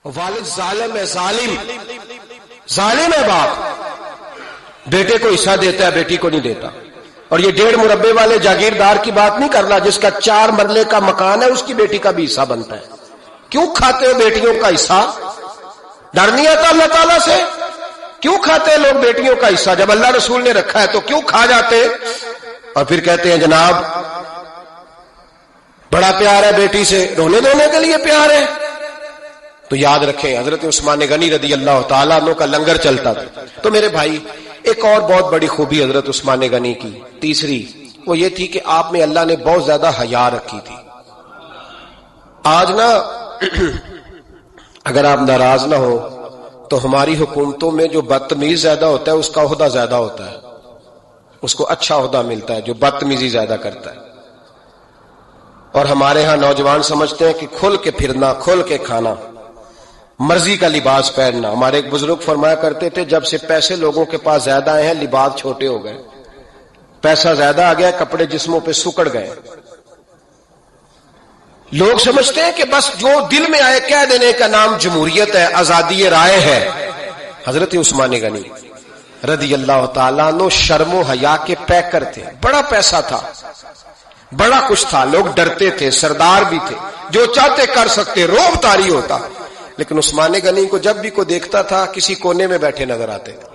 والد ظالم ہے، ظالم ہے باپ، بیٹے کو حصہ دیتا ہے بیٹی کو نہیں دیتا. اور یہ 1.5 مربے والے جاگیردار کی بات نہیں کر رہا جس کا 4 مرلے کا مکان ہے، اس کی بیٹی کا بھی حصہ بنتا ہے. کیوں کھاتے ہو بیٹیوں کا حصہ؟ ڈر نہیں آتا اللہ تعالیٰ سے؟ کیوں کھاتے ہیں لوگ بیٹیوں کا حصہ؟ جب اللہ رسول نے رکھا ہے تو کیوں کھا جاتے؟ اور پھر کہتے ہیں جناب بڑا پیار ہے بیٹی سے، رونے دھونے کے لیے پیار ہے. تو یاد رکھیں حضرت عثمان غنی رضی اللہ تعالیٰ عنہ کا لنگر چلتا تھا. تو میرے بھائی ایک اور بہت بڑی خوبی حضرت عثمان غنی کی تیسری وہ یہ تھی کہ آپ میں اللہ نے بہت زیادہ حیا رکھی تھی. آج نا اگر آپ ناراض نہ ہو تو ہماری حکومتوں میں جو بدتمیز زیادہ ہوتا ہے اس کا عہدہ زیادہ ہوتا ہے، اس کو اچھا عہدہ ملتا ہے جو بدتمیزی زیادہ کرتا ہے. اور ہمارے ہاں نوجوان سمجھتے ہیں کہ کھل کے پھرنا، کھل کے کھانا، مرضی کا لباس پہننا. ہمارے ایک بزرگ فرمایا کرتے تھے جب سے پیسے لوگوں کے پاس زیادہ آئے ہیں لباس چھوٹے ہو گئے، پیسہ زیادہ آ گیا کپڑے جسموں پہ سکڑ گئے. لوگ سمجھتے ہیں کہ بس جو دل میں آئے کہہ دینے کا نام جمہوریت ہے، آزادی رائے ہے. حضرت عثمان غنی رضی اللہ تعالیٰ عنہ شرم و حیا کے پیکر تھے. بڑا پیسہ تھا، بڑا کچھ تھا، لوگ ڈرتے تھے، سردار بھی تھے، جو چاہتے کر سکتے، روب طاری ہوتا. لیکن عثمان غنی کو جب بھی کوئی دیکھتا تھا کسی کونے میں بیٹھے نظر آتے تھے،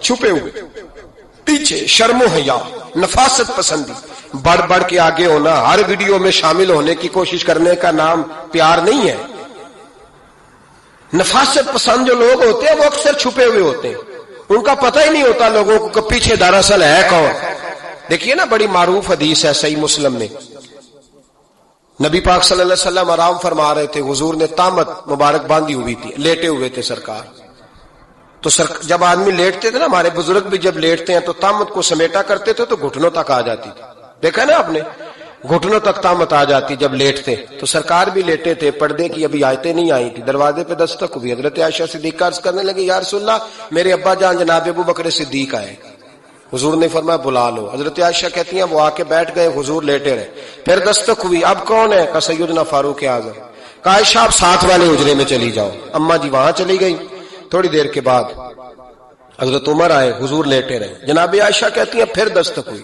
چھپے ہوئے پیچھے. شرم و حیا، نفاست پسندی، بڑھ بڑھ کے آگے ہونا، ہر ویڈیو میں شامل ہونے کی کوشش کرنے کا نام پیار نہیں ہے. نفاست پسند جو لوگ ہوتے ہیں وہ اکثر چھپے ہوئے ہوتے ہیں، ان کا پتہ ہی نہیں ہوتا لوگوں کو کہ پیچھے دراصل ہے کون. دیکھیے نا بڑی معروف حدیث ہے صحیح مسلم میں، نبی پاک صلی اللہ علیہ وسلم آرام فرما رہے تھے، حضور نے تامت مبارک باندھی ہوئی تھی، لیٹے ہوئے تھے سرکار. تو جب آدمی لیٹتے تھے نا، ہمارے بزرگ بھی جب لیٹتے ہیں تو تامت کو سمیٹا کرتے تھے تو گھٹنوں تک آ جاتی تھی. دیکھا نا آپ نے، گھٹنوں تک تامت آ جاتی جب لیٹتے. تو سرکار بھی لیٹے تھے، پردے کی ابھی آیتیں نہیں آئی تھی. دروازے پہ دستک ہوئی، حضرت عائشہ صدیقہ عرض کرنے لگی یا رسول اللہ میرے ابا جان جناب ابو بکر صدیق آئے. حضور نے فرمایا بلا لو. حضرت عائشہ کہتی ہیں وہ آ کے بیٹھ گئے، حضور لیٹے رہے. پھر دستک ہوئی، اب کون ہے؟ کہا سیدنا فاروق اعظم. کہا عائشہ آپ ساتھ والے حجرے میں چلی جاؤ. اما جی وہاں چلی گئی. تھوڑی دیر کے بعد حضرت عمر آئے، حضور لیٹے رہے. جناب عائشہ کہتی ہیں پھر دستک ہوئی،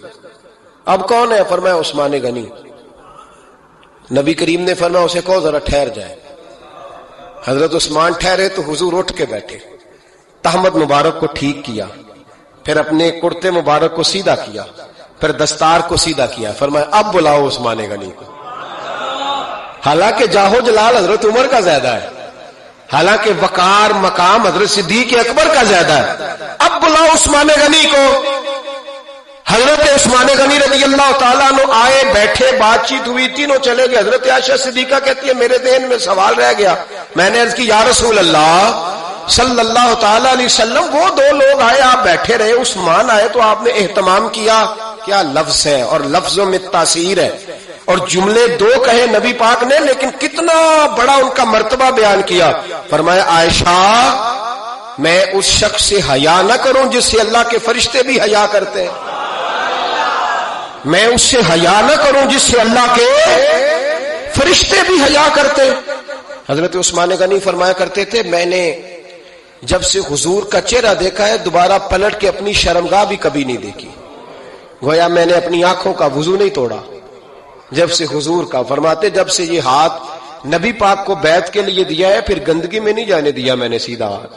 اب کون ہے؟ فرمایا عثمان غنی. نبی کریم نے فرمایا اسے کہو ذرا ٹھہر جائے. حضرت عثمان ٹھہرے تو حضور اٹھ کے بیٹھے، تہمت مبارک کو ٹھیک کیا، پھر اپنے کرتے مبارک کو سیدھا کیا، پھر دستار کو سیدھا کیا. فرمایا اب بلاؤ عثمان غنی کو. حالانکہ جاہو جلال حضرت عمر کا زیادہ ہے، حالانکہ وقار مقام حضرت صدیق اکبر کا زیادہ ہے. اب بلاؤ عثمان غنی کو. حضرت عثمان غنی رضی اللہ تعالیٰ عنہ آئے، بیٹھے، بات چیت ہوئی، تینوں چلے گئے. حضرت عائشہ صدیقہ کہتی ہے میرے ذہن میں سوال رہ گیا. میں نے عرض کی یا رسول اللہ صلی اللہ تعالیٰ علیہ وسلم وہ 2 لوگ آئے، آپ بیٹھے رہے، عثمان آئے تو آپ نے اہتمام کیا. کیا لفظ ہے، اور لفظوں میں تاثیر ہے، اور جملے 2 کہے نبی پاک نے لیکن کتنا بڑا ان کا مرتبہ بیان کیا. فرمایا عائشہ میں اس شخص سے حیا نہ کروں جس سے اللہ کے فرشتے بھی حیا کرتے ہیں، میں اس سے حیا نہ کروں جس سے اللہ کے فرشتے بھی حیا کرتے. حضرت عثمان غنی فرمایا کرتے تھے میں نے جب سے حضور کا چہرہ دیکھا ہے دوبارہ پلٹ کے اپنی شرمگاہ بھی کبھی نہیں دیکھی. گویا میں نے اپنی آنکھوں کا وضو نہیں توڑا جب سے حضور کا. فرماتے جب سے یہ ہاتھ نبی پاک کو بیعت کے لیے دیا ہے پھر گندگی میں نہیں جانے دیا میں نے سیدھا ہاتھ.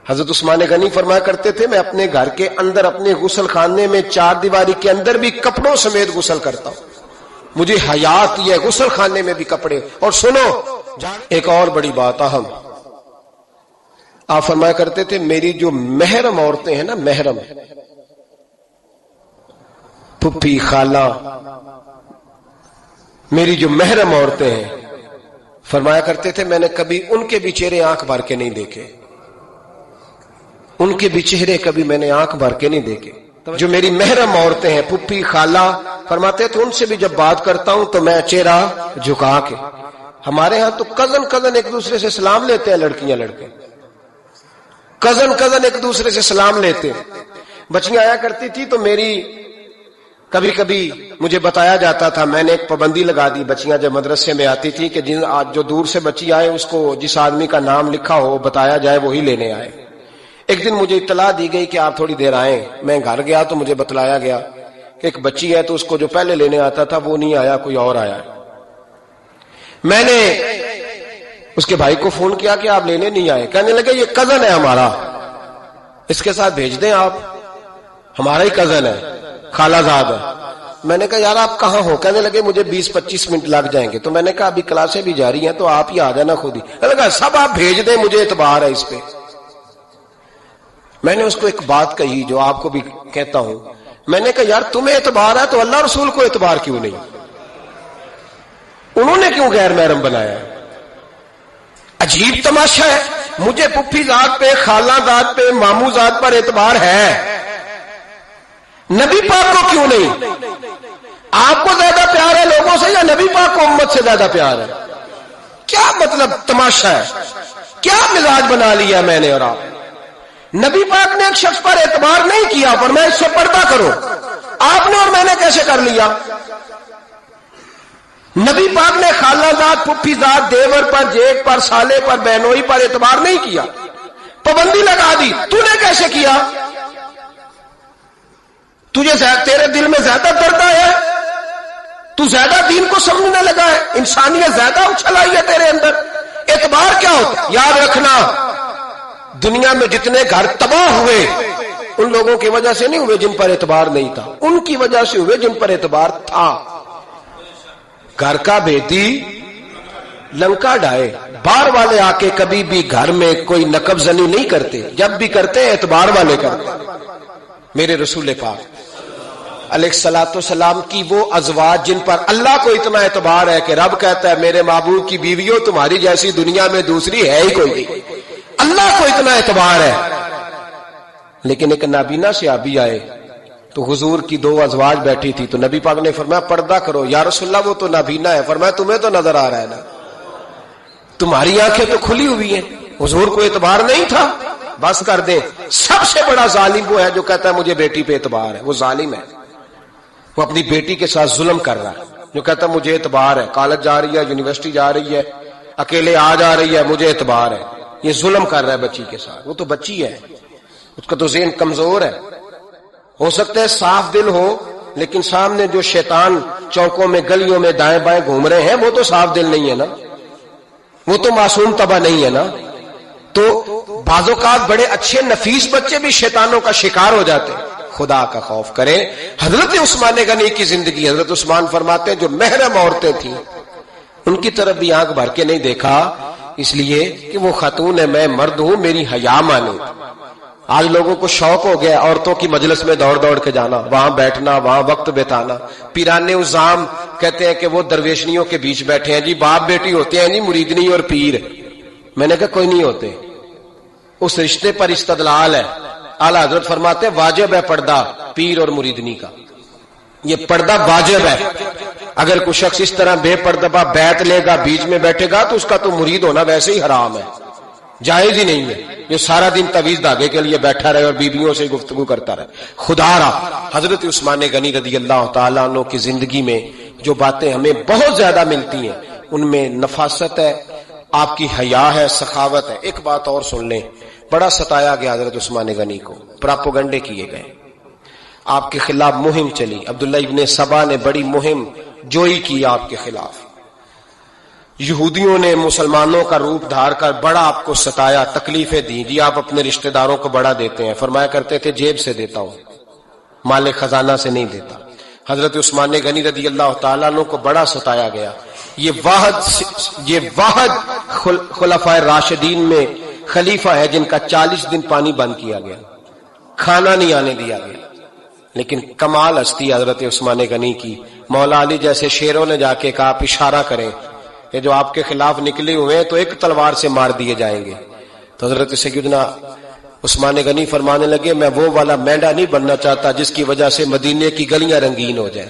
حضرت عثمان غنی فرمایا کرتے تھے میں اپنے گھر کے اندر اپنے غسل خانے میں 4 دیواری کے اندر بھی کپڑوں سمیت غسل کرتا ہوں، مجھے حیات یہ غسل خانے میں بھی کپڑے. اور سنو ایک اور بڑی بات اہم، آپ فرمایا کرتے تھے میری جو محرم عورتیں ہیں نا، محرم پھپھی خالہ، میری جو محرم عورتیں ہیں، فرمایا کرتے تھے میں نے کبھی ان کے بھی چہرے آنکھ بھر کے نہیں دیکھے، ان کے بھی چہرے کبھی میں نے آنکھ بھر کے نہیں دیکھے. جو میری محرم عورتیں ہیں پھپھی خالہ، فرماتے تھے ان سے بھی جب بات کرتا ہوں تو میں چہرہ جھکا کے. ہمارے ہاں تو کزن ایک دوسرے سے سلام لیتے ہیں، لڑکیاں لڑکے کزن ایک دوسرے سے سلام لیتے ہیں. بچیاں آیا کرتی تھی تو میری کبھی کبھی مجھے بتایا جاتا تھا، میں نے ایک پابندی لگا دی، بچیاں جب مدرسے میں آتی تھی کہ جو دور سے بچی آئے اس کو جس آدمی کا نام لکھا ہو بتایا جائے وہی لینے آئے۔ ایک دن مجھے اطلاع دی گئی کہ آپ تھوڑی دیر آئیں، میں گھر گیا تو مجھے بتلایا گیا کہ ایک بچی ہے تو اس کو جو پہلے لینے آتا تھا وہ نہیں آیا، کوئی اور آیا۔ میں نے اس کے بھائی کو فون کیا کہ آپ لینے نہیں آئے، کہنے لگے یہ کزن ہے ہمارا، اس کے ساتھ بھیج دیں، آپ ہمارا ہی کزن ہے، خالہ زاد ہے۔ میں نے کہا یار آپ کہاں ہو؟ کہنے لگے مجھے 20-25 منٹ لگ جائیں گے۔ تو میں نے کہا ابھی کلاسیں بھی جاری ہیں تو آپ ہی آ جانا خود ہی۔ میں نے کہا سب آپ بھیج دیں، مجھے اعتبار ہے اس پہ۔ میں نے اس کو ایک بات کہی جو آپ کو بھی کہتا ہوں، میں نے کہا یار تمہیں اعتبار ہے تو اللہ رسول کو اعتبار کیوں نہیں؟ انہوں نے کیوں غیر محرم بنایا ہے؟ عجیب تماشا ہے، مجھے پھپھی ذات پہ، خالہ ذات پہ، ماموں ذات پر اعتبار ہے، نبی پاک کو کیوں نہیں؟ آپ کو زیادہ پیار ہے لوگوں سے یا نبی پاک کو امت سے زیادہ پیار ہے؟ کیا مطلب تماشا ہے؟ کیا مزاج بنا لیا میں نے اور آپ؟ نبی پاک نے ایک شخص پر اعتبار نہیں کیا، پر میں اس سے پردہ کروں، آپ نے اور میں نے کیسے کر لیا؟ نبی پاک نے خالہ ذات، پھپھی ذات، دیور پر، جیٹ پر، سالے پر، بہنوئی پر اعتبار نہیں کیا، پابندی لگا دی، تو نے کیسے کیا؟ تیرے دل میں زیادہ درد ہے، تو زیادہ دین کو سمجھنے لگا ہے، انسانیت زیادہ اچھل آئی ہے تیرے اندر۔ اعتبار کیا ہوتا؟ یاد رکھنا دنیا میں جتنے گھر تباہ ہوئے ان لوگوں کی وجہ سے نہیں ہوئے جن پر اعتبار نہیں تھا، ان کی وجہ سے ہوئے جن پر اعتبار تھا۔ گھر کا بیٹی لنکا ڈھائے، باہر والے آ کے کبھی بھی گھر میں کوئی نقب زنی نہیں کرتے، جب بھی کرتے ہیں اعتبار والے کرتے۔ میرے رسول پاک علیہ الصلوۃ والسلام کی وہ ازواج جن پر اللہ کو اتنا اعتبار ہے کہ رب کہتا ہے میرے محبوب کی بیویوں تمہاری جیسی دنیا میں دوسری ہے ہی کوئی نہیں، اللہ کو اتنا اعتبار ہے۔ لیکن ایک نابینا صحابی آئے تو حضور کی 2 ازواج بیٹھی تھی، تو نبی پاک نے فرمایا پردہ کرو۔ یا رسول اللہ وہ تو نابینا ہے۔ فرمایا تمہیں تو نظر آ رہا ہے نا، تمہاری آنکھیں تو کھلی ہوئی ہیں۔ حضور کو اعتبار نہیں تھا، بس کر دیں۔ سب سے بڑا ظالم وہ ہے جو کہتا ہے مجھے بیٹی پہ اعتبار ہے، وہ ظالم ہے، وہ اپنی بیٹی کے ساتھ ظلم کر رہا ہے۔ جو کہتا ہے مجھے اعتبار ہے، کالج جا رہی ہے، یونیورسٹی جا رہی ہے، اکیلے آ جا رہی ہے، مجھے اعتبار ہے، یہ ظلم کر رہا ہے بچی کے ساتھ۔ وہ تو بچی ہے، اس کا تو ذہن کمزور ہے، ہو سکتا ہے صاف دل ہو، لیکن سامنے جو شیطان چوکوں میں گلیوں میں دائیں بائیں گھوم رہے ہیں وہ تو صاف دل نہیں ہے نا، وہ تو معصوم طبع نہیں ہے نا۔ تو بعض اوقات بڑے اچھے نفیس بچے بھی شیطانوں کا شکار ہو جاتے ہیں۔ خدا کا خوف کریں۔ حضرت عثمان غنی کی زندگی، حضرت عثمان فرماتے ہیں جو محرم عورتیں تھیں ان کی طرف بھی آنکھ بھر کے نہیں دیکھا، اس لیے کہ وہ خاتون ہے، میں مرد ہوں، میری حیا مانے۔ آج لوگوں کو شوق ہو گیا عورتوں کی مجلس میں دوڑ دوڑ کے جانا، وہاں بیٹھنا، وہاں وقت بتانا۔ پیرانے عظام کہتے ہیں کہ وہ درویشنیوں کے بیچ بیٹھے ہیں جی، باپ بیٹی ہوتے ہیں جی، مریدنی اور پیر۔ میں نے کہا کوئی نہیں ہوتے، اس رشتے پر استدلال ہے۔ اعلیٰ حضرت فرماتے ہیں واجب ہے پردہ پیر اور مریدنی کا، یہ پردہ واجب ہے۔ اگر کوئی شخص اس طرح بے پردہ بیعت لے گا، بیچ میں بیٹھے گا، تو اس کا تو مرید ہونا ویسے ہی حرام ہے، جائز ہی نہیں ہے۔ یہ سارا دن تعویذ دھاگے کے لیے بیٹھا رہے اور بیویوں سے گفتگو کرتا رہے۔ خدا را حضرت عثمان غنی رضی اللہ تعالیٰ عنہ کی زندگی میں جو باتیں ہمیں بہت زیادہ ملتی ہیں ان میں نفاست ہے، آپ کی حیا ہے، سخاوت ہے۔ ایک بات اور سن لیں، بڑا ستایا گیا حضرت عثمان غنی کو، پراپوگنڈے کیے گئے، آپ کے خلاف مہم چلی، عبداللہ ابن سبا نے بڑی مہم جوئی کی آپ کے خلاف۔ یہودیوں نے مسلمانوں کا روپ دھار کر بڑا آپ کو ستایا، تکلیفیں دی، جی آپ اپنے رشتہ داروں کو بڑا دیتے ہیں، فرمایا کرتے تھے جیب سے دیتا ہوں، مال خزانہ سے نہیں دیتا۔ حضرت عثمان غنی رضی اللہ تعالیٰ عنہ کو بڑا ستایا گیا۔ یہ واحد خلفائے راشدین میں خلیفہ ہے جن کا 40 دن پانی بند کیا گیا، کھانا نہیں آنے دیا گیا۔ لیکن کمال ہستی حضرت عثمان غنی کی، مولا علی جیسے شیروں نے جا کے کہا آپ اشارہ کریں، یہ جو آپ کے خلاف نکلے ہوئے ہیں تو ایک تلوار سے مار دیے جائیں گے۔ تو حضرت سیدنا عثمان غنی فرمانے لگے میں وہ والا مینڈا نہیں بننا چاہتا جس کی وجہ سے مدینے کی گلیاں رنگین ہو جائیں،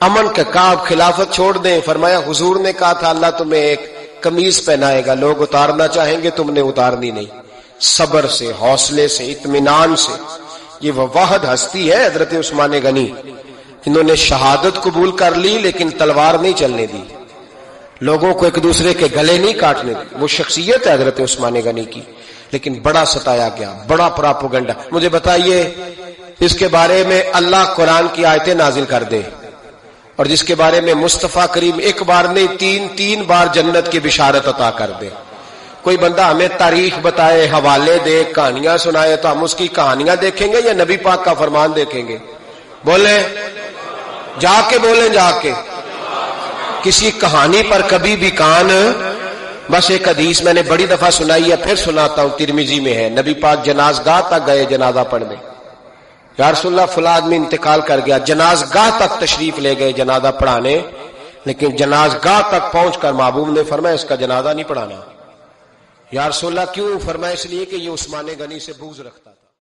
امن کا کہا آپ خلافت چھوڑ دیں۔ فرمایا حضور نے کہا تھا اللہ تمہیں ایک قمیض پہنائے گا، لوگ اتارنا چاہیں گے، تم نے اتارنی نہیں۔ صبر سے، حوصلے سے، اطمینان سے، یہ وہ واحد ہستی ہے حضرت عثمان غنی۔ انہوں نے شہادت قبول کر لی لیکن تلوار نہیں چلنے دی، لوگوں کو ایک دوسرے کے گلے نہیں کاٹنے دی. وہ شخصیت ہے حضرت عثمان غنی کی، لیکن بڑا ستایا گیا، بڑا پراپوگنڈا. مجھے بتائیے اس کے بارے میں اللہ قرآن کی آیتیں نازل کر دے اور جس کے بارے میں مصطفیٰ کریم ایک بار نہیں تین بار جنت کی بشارت عطا کر دے. کوئی بندہ ہمیں تاریخ بتائے، حوالے دے، کہانیاں سنائے تو ہم اس کی کہانیاں دیکھیں گے یا نبی پاک کا فرمان دیکھیں گے؟ بولیں، جا کے بولیں، جا کے. کسی کہانی پر کبھی بھی کان. بس ایک حدیث میں نے بڑی دفعہ سنائی ہے، پھر سناتا ہوں، ترمذی میں ہے. نبی پاک جنازگاہ تک گئے جنازہ پڑھنے. یا رسول اللہ فلاں آدمی انتقال کر گیا، جنازگاہ تک تشریف لے گئے جنازہ پڑھانے، لیکن جنازگاہ تک پہنچ کر محبوب نے فرمایا اس کا جنازہ نہیں پڑھانا. یا رسول اللہ کیوں؟ فرمایا اس لیے کہ یہ عثمان غنی سے بغض رکھتا.